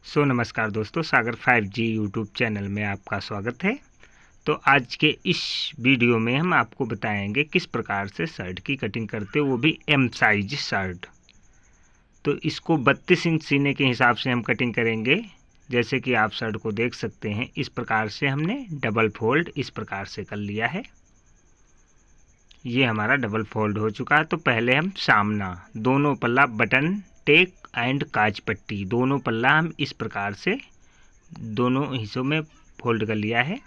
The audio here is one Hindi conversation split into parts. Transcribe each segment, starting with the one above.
नमस्कार दोस्तों, सागर 5G यूट्यूब चैनल में आपका स्वागत है। तो आज के इस वीडियो में हम आपको बताएंगे किस प्रकार से शर्ट की कटिंग करते हैं, वो भी एम साइज शर्ट। तो इसको 32 इंच सीने के हिसाब से हम कटिंग करेंगे। जैसे कि आप शर्ट को देख सकते हैं, इस प्रकार से हमने डबल फोल्ड इस प्रकार से कर लिया है। ये हमारा डबल फोल्ड हो चुका है। तो पहले हम सामना दोनों पल्ला बटन टेक एंड काज पट्टी दोनों पल्ला हम इस प्रकार से दोनों हिस्सों में फोल्ड कर लिया है।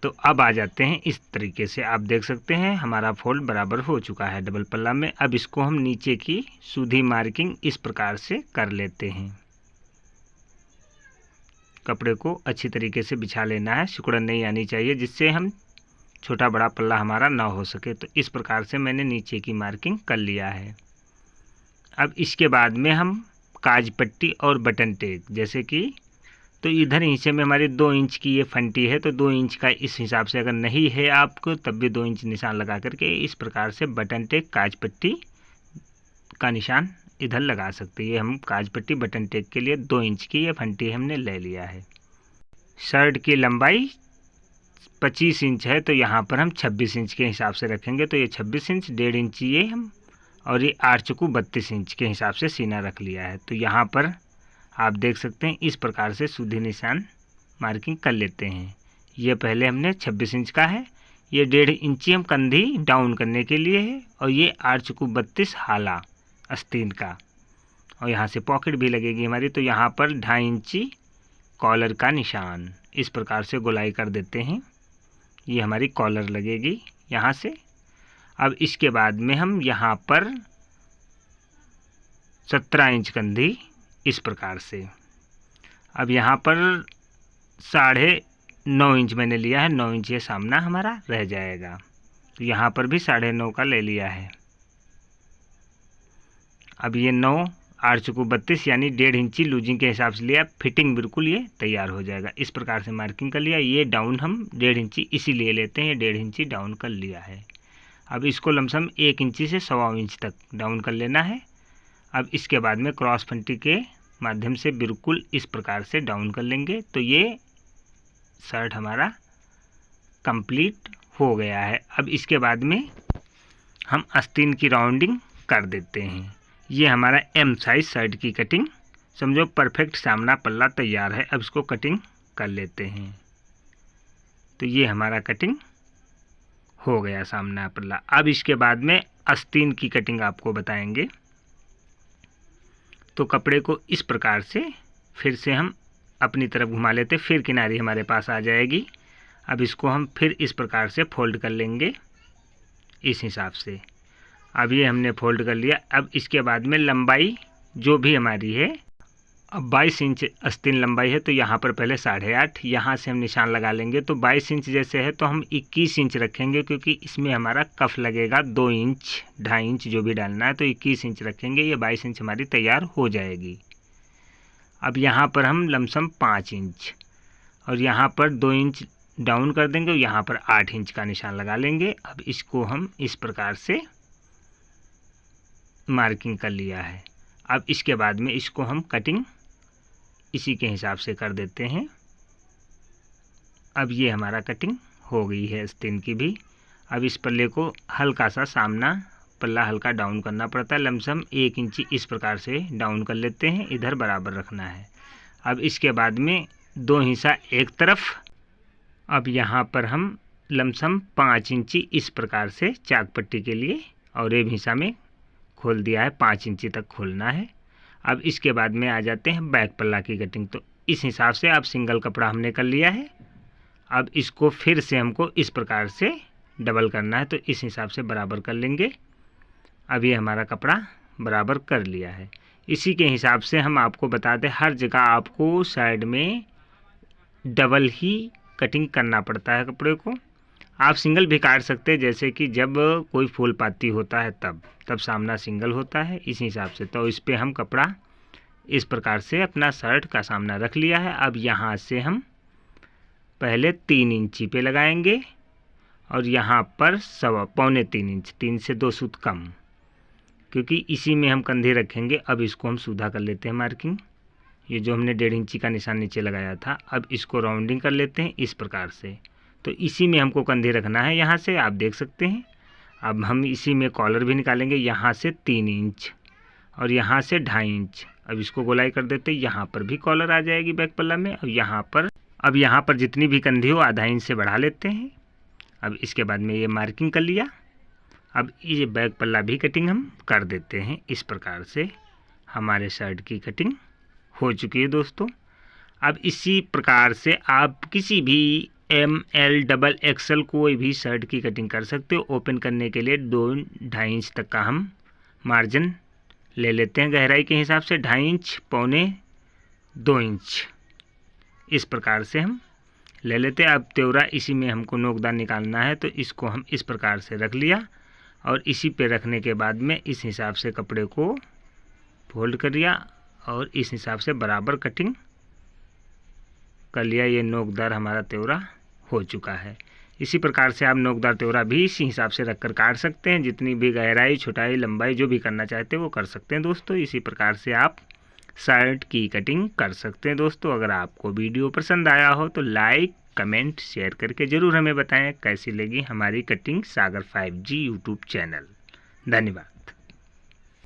तो अब आ जाते हैं इस तरीके से, आप देख सकते हैं हमारा फोल्ड बराबर हो चुका है डबल पल्ला में। अब इसको हम नीचे की सीधी मार्किंग इस प्रकार से कर लेते हैं। कपड़े को अच्छी तरीके से बिछा लेना है, सिकुड़न नहीं आनी चाहिए, जिससे हम छोटा बड़ा पल्ला हमारा ना हो सके। तो इस प्रकार से मैंने नीचे की मार्किंग कर लिया है। अब इसके बाद में हम काज पट्टी और बटन टेक, जैसे कि तो इधर हिस्से में हमारी 2 इंच की ये फंटी है, तो 2 इंच का इस हिसाब से अगर नहीं है आपको तब भी 2 इंच निशान लगा करके इस प्रकार से बटन टेक काज पट्टी का निशान इधर लगा सकते हैं। ये हम काज पट्टी बटन टेक के लिए 2 इंच की ये फंटी हमने ले लिया है। शर्ट की लंबाई 25 इंच है, तो यहाँ पर हम 26 इंच के हिसाब से रखेंगे। तो ये 26 इंच, 1.5 इंच ये हम, और ये 8 चौको 32 इंच के हिसाब से सीना रख लिया है। तो यहाँ पर आप देख सकते हैं इस प्रकार से सीधी निशान मार्किंग कर लेते हैं। ये पहले हमने 26 इंच का है, ये 1.5 इंची हम कंधी डाउन करने के लिए है, और ये 8 चौको 32 हाला आस्तीन का, और यहाँ से पॉकेट भी लगेगी हमारी। तो यहाँ पर 2.5 इंची कॉलर का निशान इस प्रकार से गोलाई कर देते हैं। ये हमारी कॉलर लगेगी यहाँ से। अब इसके बाद में हम यहाँ पर 17 इंच कंधी इस प्रकार से। अब यहाँ पर 9.5 इंच मैंने लिया है, 9 इंच ये सामना हमारा रह जाएगा। तो यहाँ पर भी 9.5 का ले लिया है। अब ये 9 8 चौको 32 यानी 1.5 इंची लूजिंग के हिसाब से लिया, फिटिंग बिल्कुल ये तैयार हो जाएगा। इस प्रकार से मार्किंग कर लिया। ये डाउन हम 1.5 इंची इसीलिए लेते हैं, ये 1.5 इंची डाउन कर लिया है। अब इसको लमसम 1 इंची से 1.25 इंच तक डाउन कर लेना है। अब इसके बाद में क्रॉस फंटी के माध्यम से बिल्कुल इस प्रकार से डाउन कर लेंगे। तो ये शर्ट हमारा कंप्लीट हो गया है। अब इसके बाद में हम आस्तीन की राउंडिंग कर देते हैं। ये हमारा एम साइज शर्ट की कटिंग समझो परफेक्ट सामना पल्ला तैयार है। अब इसको कटिंग कर लेते हैं। तो ये हमारा कटिंग हो गया सामना पल्ला। अब इसके बाद में आस्तीन की कटिंग आपको बताएंगे। तो कपड़े को इस प्रकार से फिर से हम अपनी तरफ घुमा लेते, फिर किनारी हमारे पास आ जाएगी। अब इसको हम फिर इस प्रकार से फोल्ड कर लेंगे इस हिसाब से। अब ये हमने फोल्ड कर लिया। अब इसके बाद में लंबाई जो भी हमारी है, अब 22 इंच आस्तीन लंबाई है, तो यहाँ पर पहले 8.5 यहाँ से हम निशान लगा लेंगे। तो 22 इंच जैसे है तो हम 21 इंच रखेंगे, क्योंकि इसमें हमारा कफ लगेगा 2 इंच 2.5 इंच जो भी डालना है, तो 21 इंच रखेंगे। ये 22 इंच हमारी तैयार हो जाएगी। अब यहाँ पर हम लमसम 5 इंच और यहाँ पर 2 इंच डाउन कर देंगे, और यहाँ पर 8 इंच का निशान लगा लेंगे। अब इसको हम इस प्रकार से मार्किंग कर लिया है। अब इसके बाद में इसको हम कटिंग इसी के हिसाब से कर देते हैं। अब ये हमारा कटिंग हो गई है आस्तीन की भी। अब इस पल्ले को हल्का सा सामना पल्ला हल्का डाउन करना पड़ता है, लमसम 1 इंची इस प्रकार से डाउन कर लेते हैं, इधर बराबर रखना है। अब इसके बाद में 2 हिस्सा एक तरफ। अब यहाँ पर हम लमसम 5 इंची इस प्रकार से चाक पट्टी के लिए और एक हिस्सा में खोल दिया है, 5 इंची तक खोलना है। अब इसके बाद में आ जाते हैं बैक पल्ला की कटिंग। तो इस हिसाब से अब सिंगल कपड़ा हमने कर लिया है। अब इसको फिर से हमको इस प्रकार से डबल करना है, तो इस हिसाब से बराबर कर लेंगे। अब ये हमारा कपड़ा बराबर कर लिया है। इसी के हिसाब से हम आपको बता दें, हर जगह आपको साइड में डबल ही कटिंग करना पड़ता है कपड़े को। आप सिंगल भी काट सकते हैं, जैसे कि जब कोई फूल पाती होता है तब सामना सिंगल होता है, इस हिसाब से। तो इस पे हम कपड़ा इस प्रकार से अपना शर्ट का सामना रख लिया है। अब यहाँ से हम पहले 3 इंची पे लगाएंगे, और यहाँ पर 3.25 इंच, 3 से 2 सूत कम क्योंकि इसी में हम कंधे रखेंगे। अब इसको हम सीधा कर लेते हैं मार्किंग। ये जो हमने 1.5 इंची का निशान नीचे लगाया था, अब इसको राउंडिंग कर लेते हैं इस प्रकार से। तो इसी में हमको कंधे रखना है, यहाँ से आप देख सकते हैं। अब हम इसी में कॉलर भी निकालेंगे, यहाँ से 3 इंच और यहाँ से 2.5 इंच। अब इसको गोलाई कर देते हैं, यहाँ पर भी कॉलर आ जाएगी बैक पल्ला में। और यहाँ पर जितनी भी कंधी हो 0.5 इंच से बढ़ा लेते हैं। अब इसके बाद में ये मार्किंग कर लिया। अब ये बैक पल्ला भी कटिंग हम कर देते हैं इस प्रकार से। हमारे शर्ट की कटिंग हो चुकी है दोस्तों। अब इसी प्रकार से आप किसी भी ML XXL कोई भी शर्ट की कटिंग कर सकते हो। ओपन करने के लिए 2.5 इंच तक का हम मार्जिन ले लेते हैं गहराई के हिसाब से, 2.5 इंच, 1.25-2 इंच इस प्रकार से हम ले लेते हैं। अब त्योरा इसी में हमको नोकदार निकालना है, तो इसको हम इस प्रकार से रख लिया और इसी पे रखने के बाद में इस हिसाब से कपड़े को फोल्ड कर लिया और इस हिसाब से बराबर कटिंग कर लिया। ये नोकदार हमारा त्योरा हो चुका है। इसी प्रकार से आप नोकदार त्योरा भी इसी हिसाब से रखकर काट सकते हैं। जितनी भी गहराई, छोटाई, लंबाई जो भी करना चाहते हैं वो कर सकते हैं दोस्तों। इसी प्रकार से आप शर्ट की कटिंग कर सकते हैं दोस्तों। अगर आपको वीडियो पसंद आया हो तो लाइक, कमेंट, शेयर करके ज़रूर हमें बताएं कैसी लगी हमारी कटिंग सागर 5G यूट्यूब चैनल। धन्यवाद।